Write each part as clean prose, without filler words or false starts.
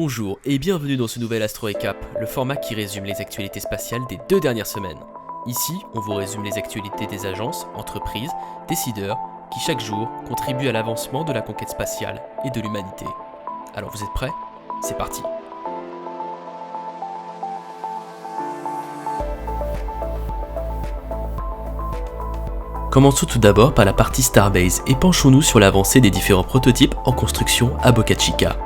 Bonjour et bienvenue dans ce nouvel Astro Recap, le format qui résume les actualités spatiales des 2 dernières semaines. Ici, on vous résume les actualités des agences, entreprises, décideurs, qui chaque jour contribuent à l'avancement de la conquête spatiale et de l'humanité. Alors vous êtes prêts ? C'est parti. Commençons tout d'abord par la partie Starbase et penchons-nous sur l'avancée des différents prototypes en construction à Boca Chica.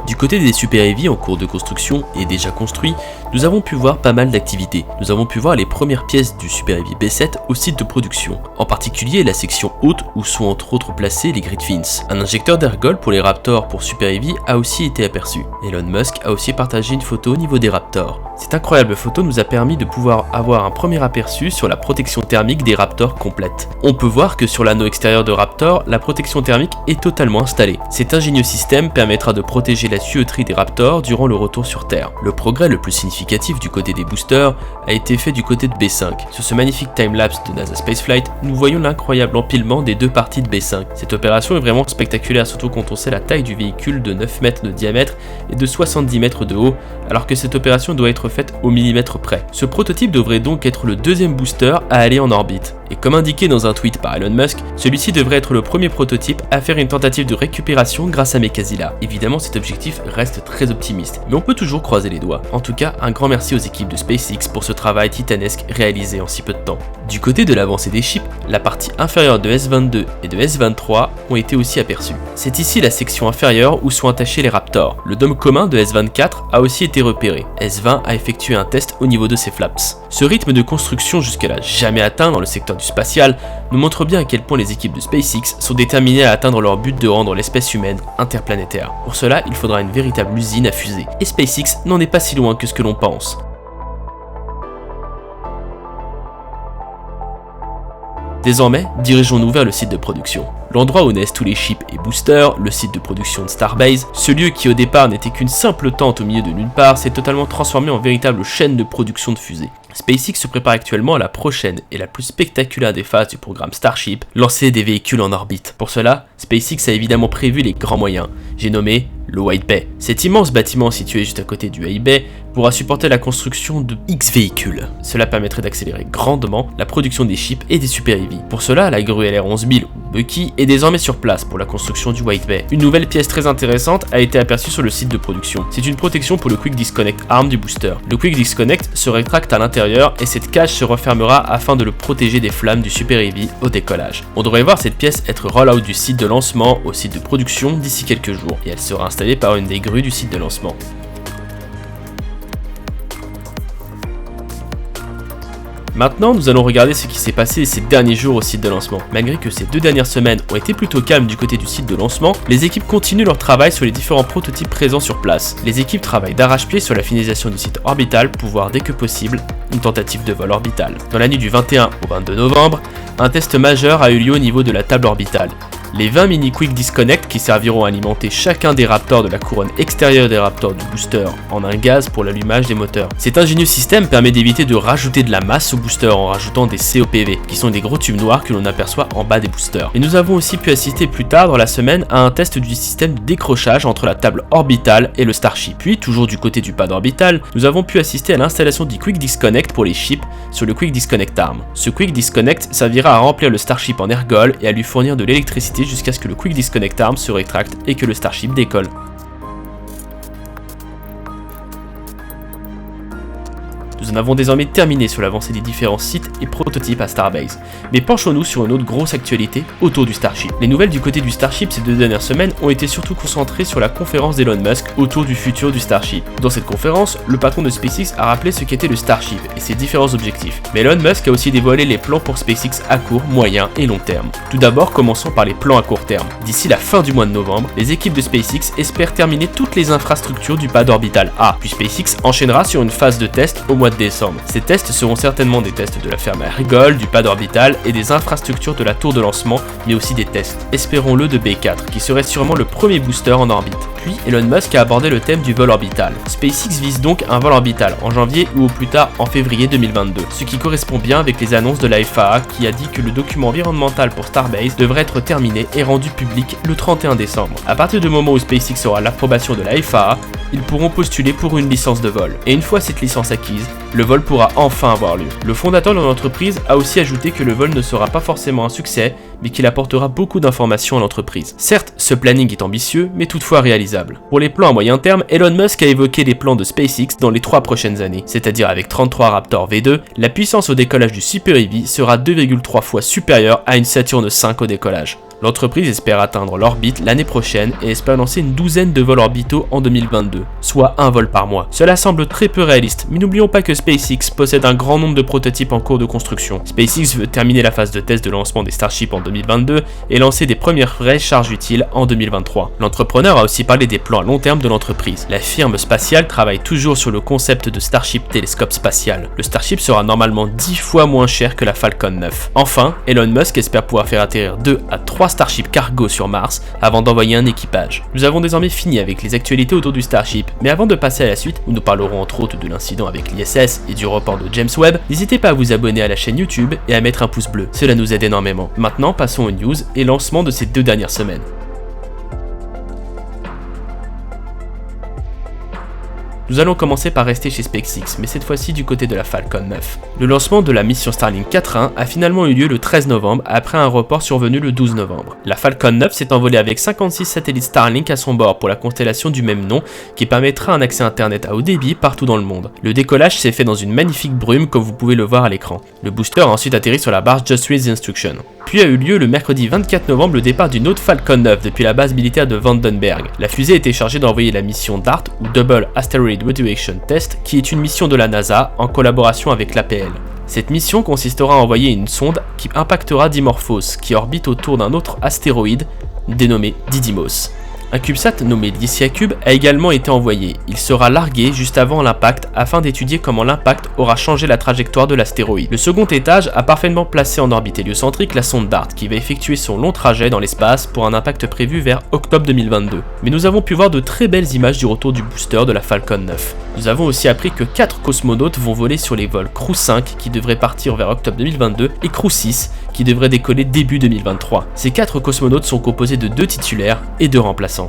Du côté des Super Heavy en cours de construction et déjà construits, nous avons pu voir pas mal d'activités. Nous avons pu voir les premières pièces du Super Heavy B7 au site de production, en particulier la section haute où sont entre autres placés les grid fins. Un injecteur d'ergol pour les Raptors pour Super Heavy a aussi été aperçu. Elon Musk a aussi partagé une photo au niveau des Raptors. Cette incroyable photo nous a permis de pouvoir avoir un premier aperçu sur la protection thermique des Raptors complète. On peut voir que sur l'anneau extérieur de Raptor, la protection thermique est totalement installée. Cet ingénieux système permettra de protéger la tuyauterie des Raptors durant le retour sur Terre. Le progrès le plus significatif du côté des boosters a été fait du côté de B5. Sur ce magnifique timelapse de NASA Spaceflight, nous voyons l'incroyable empilement des deux parties de B5. Cette opération est vraiment spectaculaire, surtout quand on sait la taille du véhicule de 9 mètres de diamètre et de 70 mètres de haut, alors que cette opération doit être faite au millimètre près. Ce prototype devrait donc être le deuxième booster à aller en orbite. Et comme indiqué dans un tweet par Elon Musk, celui-ci devrait être le premier prototype à faire une tentative de récupération grâce à Mekazila. Évidemment, cet objectif reste très optimiste, mais on peut toujours croiser les doigts. En tout cas, un grand merci aux équipes de SpaceX pour ce travail titanesque réalisé en si peu de temps. Du côté de l'avancée des chips, la partie inférieure de S22 et de S23 ont été aussi aperçues. C'est ici la section inférieure où sont attachés les Raptors. Le dôme commun de S24 a aussi été repéré. S20 a effectué un test au niveau de ses flaps. Ce rythme de construction jusqu'à là jamais atteint dans le secteur du spatial nous montre bien à quel point les équipes de SpaceX sont déterminées à atteindre leur but de rendre l'espèce humaine interplanétaire. Pour cela, il faudra une véritable usine à fusées. Et SpaceX n'en est pas si loin que ce que l'on pense. Désormais, dirigeons-nous vers le site de production. L'endroit où naissent tous les chips et boosters, le site de production de Starbase, ce lieu qui au départ n'était qu'une simple tente au milieu de nulle part, s'est totalement transformé en véritable chaîne de production de fusées. SpaceX se prépare actuellement à la prochaine et la plus spectaculaire des phases du programme Starship, lancer des véhicules en orbite. Pour cela, SpaceX a évidemment prévu les grands moyens, j'ai nommé le White Bay. Cet immense bâtiment situé juste à côté du High Bay pourra supporter la construction de X véhicules. Cela permettrait d'accélérer grandement la production des chips et des Super Heavy. Pour cela, la grue LR-11000 ou Bucky est désormais sur place pour la construction du White Bay. Une nouvelle pièce très intéressante a été aperçue sur le site de production. C'est une protection pour le Quick Disconnect Arm du booster. Le Quick Disconnect se rétracte à l'intérieur et cette cage se refermera afin de le protéger des flammes du Super Heavy au décollage. On devrait voir cette pièce être roll-out du site de lancement au site de production d'ici quelques jours et elle sera installée par une des grues du site de lancement. Maintenant, nous allons regarder ce qui s'est passé ces derniers jours au site de lancement. Malgré que ces 2 dernières semaines ont été plutôt calmes du côté du site de lancement, les équipes continuent leur travail sur les différents prototypes présents sur place. Les équipes travaillent d'arrache-pied sur la finalisation du site orbital pour voir dès que possible une tentative de vol orbital. Dans la nuit du 21 au 22 novembre, un test majeur a eu lieu au niveau de la table orbitale. Les 20 mini Quick Disconnect qui serviront à alimenter chacun des Raptors de la couronne extérieure des Raptors du booster en un gaz pour l'allumage des moteurs. Cet ingénieux système permet d'éviter de rajouter de la masse au booster en rajoutant des COPV, qui sont des gros tubes noirs que l'on aperçoit en bas des boosters. Et nous avons aussi pu assister plus tard dans la semaine à un test du système de décrochage entre la table orbitale et le Starship. Puis, toujours du côté du pad orbital, nous avons pu assister à l'installation du Quick Disconnect pour les chips sur le Quick Disconnect Arm. Ce Quick Disconnect servira à remplir le Starship en ergol et à lui fournir de l'électricité jusqu'à ce que le Quick Disconnect Arm se rétracte et que le Starship décolle. Nous en avons désormais terminé sur l'avancée des différents sites et prototypes à Starbase. Mais penchons-nous sur une autre grosse actualité autour du Starship. Les nouvelles du côté du Starship ces 2 dernières semaines ont été surtout concentrées sur la conférence d'Elon Musk autour du futur du Starship. Dans cette conférence, le patron de SpaceX a rappelé ce qu'était le Starship et ses différents objectifs. Mais Elon Musk a aussi dévoilé les plans pour SpaceX à court, moyen et long terme. Tout d'abord, commençons par les plans à court terme. D'ici la fin du mois de novembre, les équipes de SpaceX espèrent terminer toutes les infrastructures du pad orbital A, puis SpaceX enchaînera sur une phase de test au mois de décembre. Ces tests seront certainement des tests de la ferme à Rigol, du pad orbital et des infrastructures de la tour de lancement, mais aussi des tests, espérons-le, de B4, qui serait sûrement le premier booster en orbite. Puis Elon Musk a abordé le thème du vol orbital. SpaceX vise donc un vol orbital en janvier ou au plus tard en février 2022, ce qui correspond bien avec les annonces de la FAA qui a dit que le document environnemental pour Starbase devrait être terminé et rendu public le 31 décembre. À partir du moment où SpaceX aura l'approbation de la FAA, ils pourront postuler pour une licence de vol. Et une fois cette licence acquise, le vol pourra enfin avoir lieu. Le fondateur de l'entreprise a aussi ajouté que le vol ne sera pas forcément un succès, mais qu'il apportera beaucoup d'informations à l'entreprise. Certes, ce planning est ambitieux, mais toutefois réalisable. Pour les plans à moyen terme, Elon Musk a évoqué les plans de SpaceX dans les 3 prochaines années, c'est-à-dire avec 33 Raptor V2, la puissance au décollage du Super Heavy sera 2,3 fois supérieure à une Saturn V au décollage. L'entreprise espère atteindre l'orbite l'année prochaine et espère lancer une douzaine de vols orbitaux en 2022, soit un vol par mois. Cela semble très peu réaliste, mais n'oublions pas que SpaceX possède un grand nombre de prototypes en cours de construction. SpaceX veut terminer la phase de test de lancement des Starship en 2022 et lancer des premières vraies charges utiles en 2023. L'entrepreneur a aussi parlé des plans à long terme de l'entreprise. La firme spatiale travaille toujours sur le concept de Starship télescope spatial. Le Starship sera normalement 10 fois moins cher que la Falcon 9. Enfin, Elon Musk espère pouvoir faire atterrir 2 à 3 Starship cargo sur Mars avant d'envoyer un équipage. Nous avons désormais fini avec les actualités autour du Starship, mais avant de passer à la suite, où nous parlerons entre autres de l'incident avec l'ISS et du report de James Webb, n'hésitez pas à vous abonner à la chaîne YouTube et à mettre un pouce bleu, cela nous aide énormément. Maintenant, passons aux news et lancements de ces 2 dernières semaines. Nous allons commencer par rester chez SpaceX, mais cette fois-ci du côté de la Falcon 9. Le lancement de la mission Starlink 4.1 a finalement eu lieu le 13 novembre après un report survenu le 12 novembre. La Falcon 9 s'est envolée avec 56 satellites Starlink à son bord pour la constellation du même nom qui permettra un accès internet à haut débit partout dans le monde. Le décollage s'est fait dans une magnifique brume comme vous pouvez le voir à l'écran. Le booster a ensuite atterri sur la barge Just Read the Instruction. Puis a eu lieu le mercredi 24 novembre le départ d'une autre Falcon 9 depuis la base militaire de Vandenberg. La fusée était chargée d'envoyer la mission DART ou Double Asteroid Redirection Test qui est une mission de la NASA en collaboration avec l'APL. Cette mission consistera à envoyer une sonde qui impactera Dimorphos qui orbite autour d'un autre astéroïde dénommé Didymos. Un CubeSat nommé Lycia Cube a également été envoyé. Il sera largué juste avant l'impact afin d'étudier comment l'impact aura changé la trajectoire de l'astéroïde. Le second étage a parfaitement placé en orbite héliocentrique la sonde DART qui va effectuer son long trajet dans l'espace pour un impact prévu vers octobre 2022. Mais nous avons pu voir de très belles images du retour du booster de la Falcon 9. Nous avons aussi appris que 4 cosmonautes vont voler sur les vols Crew 5 qui devraient partir vers octobre 2022 et Crew 6 qui devrait décoller début 2023. Ces 4 cosmonautes sont composés de 2 titulaires et 2 remplaçants.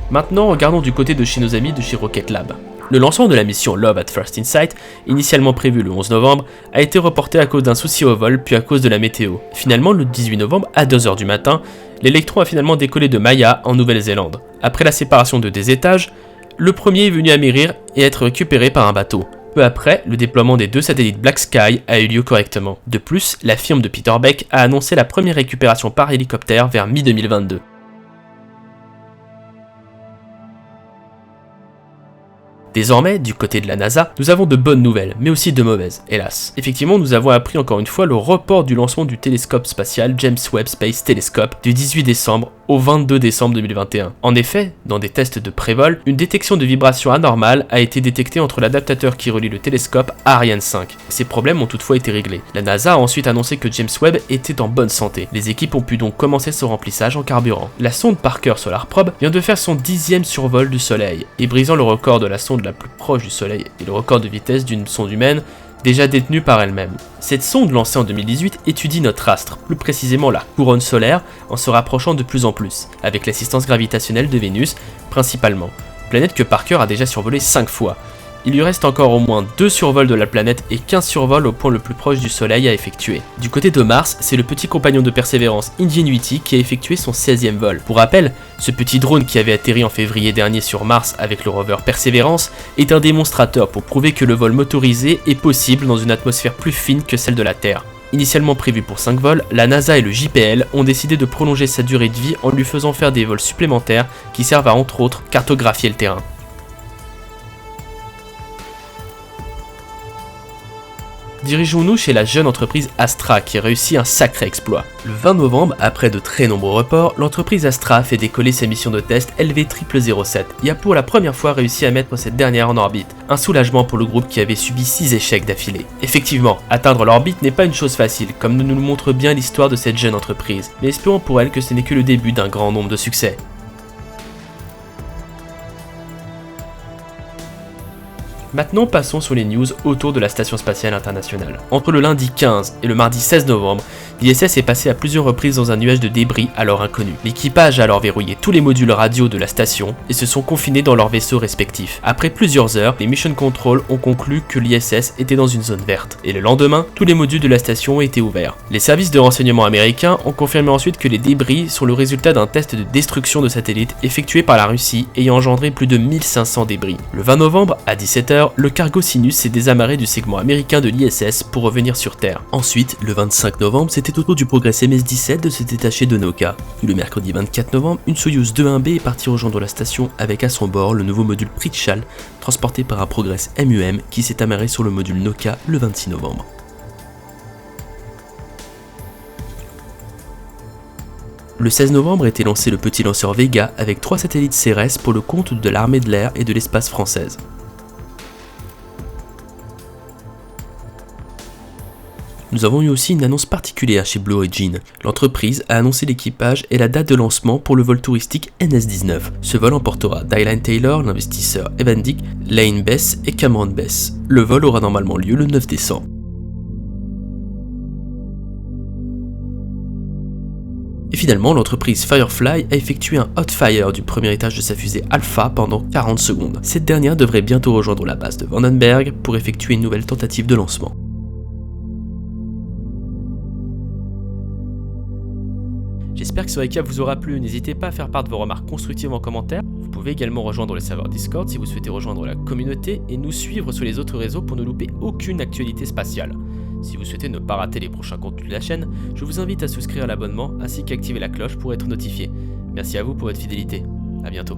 Maintenant, regardons du côté de chez nos amis de chez Rocket Lab. Le lancement de la mission Love at First Insight, initialement prévu le 11 novembre, a été reporté à cause d'un souci au vol puis à cause de la météo. Finalement, le 18 novembre, à 2h du matin, l'Electron a finalement décollé de Maya en Nouvelle-Zélande. Après la séparation de des étages, le premier est venu amérir et être récupéré par un bateau. Peu après, le déploiement des 2 satellites Black Sky a eu lieu correctement. De plus, la firme de Peter Beck a annoncé la première récupération par hélicoptère vers mi-2022. Désormais, du côté de la NASA, nous avons de bonnes nouvelles, mais aussi de mauvaises, hélas. Effectivement, nous avons appris encore une fois le report du lancement du télescope spatial James Webb Space Telescope du 18 décembre au 22 décembre 2021. En effet, dans des tests de pré-vol, une détection de vibration anormale a été détectée entre l'adaptateur qui relie le télescope à Ariane 5. Ces problèmes ont toutefois été réglés. La NASA a ensuite annoncé que James Webb était en bonne santé. Les équipes ont pu donc commencer son remplissage en carburant. La sonde Parker Solar Probe vient de faire son 10e survol du Soleil, et brisant le record de la sonde la plus proche du Soleil et le record de vitesse d'une sonde humaine déjà détenue par elle-même. Cette sonde lancée en 2018 étudie notre astre, plus précisément la couronne solaire, en se rapprochant de plus en plus, avec l'assistance gravitationnelle de Vénus principalement, planète que Parker a déjà survolée 5 fois. Il lui reste encore au moins 2 survols de la planète et 15 survols au point le plus proche du Soleil à effectuer. Du côté de Mars, c'est le petit compagnon de Persévérance Ingenuity qui a effectué son 16e vol. Pour rappel, ce petit drone qui avait atterri en février dernier sur Mars avec le rover Persévérance est un démonstrateur pour prouver que le vol motorisé est possible dans une atmosphère plus fine que celle de la Terre. Initialement prévu pour 5 vols, la NASA et le JPL ont décidé de prolonger sa durée de vie en lui faisant faire des vols supplémentaires qui servent à entre autres cartographier le terrain. Dirigeons-nous chez la jeune entreprise Astra qui a réussi un sacré exploit. Le 20 novembre, après de très nombreux reports, l'entreprise Astra fait décoller sa mission de test LV0007 et a pour la première fois réussi à mettre cette dernière en orbite. Un soulagement pour le groupe qui avait subi 6 échecs d'affilée. Effectivement, atteindre l'orbite n'est pas une chose facile, comme nous le montre bien l'histoire de cette jeune entreprise, mais espérons pour elle que ce n'est que le début d'un grand nombre de succès. Maintenant passons sur les news autour de la Station Spatiale Internationale. Entre le lundi 15 et le mardi 16 novembre, l'ISS est passé à plusieurs reprises dans un nuage de débris alors inconnu. L'équipage a alors verrouillé tous les modules radio de la station et se sont confinés dans leurs vaisseaux respectifs. Après plusieurs heures, les Mission Control ont conclu que l'ISS était dans une zone verte. Et le lendemain, tous les modules de la station ont été ouverts. Les services de renseignement américains ont confirmé ensuite que les débris sont le résultat d'un test de destruction de satellites effectué par la Russie ayant engendré plus de 1500 débris. Le 20 novembre, à 17h, le cargo Sinus s'est désamarré du segment américain de l'ISS pour revenir sur Terre. Ensuite, le 25 novembre, c'était au tour du Progress MS-17 de se détacher de Nauka. Puis le mercredi 24 novembre, une Soyuz 2-1B est partie rejoindre la station avec à son bord le nouveau module Pritchal, transporté par un Progress MUM qui s'est amarré sur le module Nauka le 26 novembre. Le 16 novembre était lancé le petit lanceur Vega avec 3 satellites Ceres pour le compte de l'armée de l'air et de l'espace française. Nous avons eu aussi une annonce particulière chez Blue Origin. L'entreprise a annoncé l'équipage et la date de lancement pour le vol touristique NS-19. Ce vol emportera Dylan Taylor, l'investisseur Evan Dick, Lane Bess et Cameron Bess. Le vol aura normalement lieu le 9 décembre. Et finalement, l'entreprise Firefly a effectué un hot fire du premier étage de sa fusée Alpha pendant 40 secondes. Cette dernière devrait bientôt rejoindre la base de Vandenberg pour effectuer une nouvelle tentative de lancement. J'espère que ce récap vous aura plu, n'hésitez pas à faire part de vos remarques constructives en commentaire. Vous pouvez également rejoindre le serveur Discord si vous souhaitez rejoindre la communauté et nous suivre sur les autres réseaux pour ne louper aucune actualité spatiale. Si vous souhaitez ne pas rater les prochains contenus de la chaîne, je vous invite à souscrire à l'abonnement ainsi qu'à activer la cloche pour être notifié. Merci à vous pour votre fidélité, à bientôt.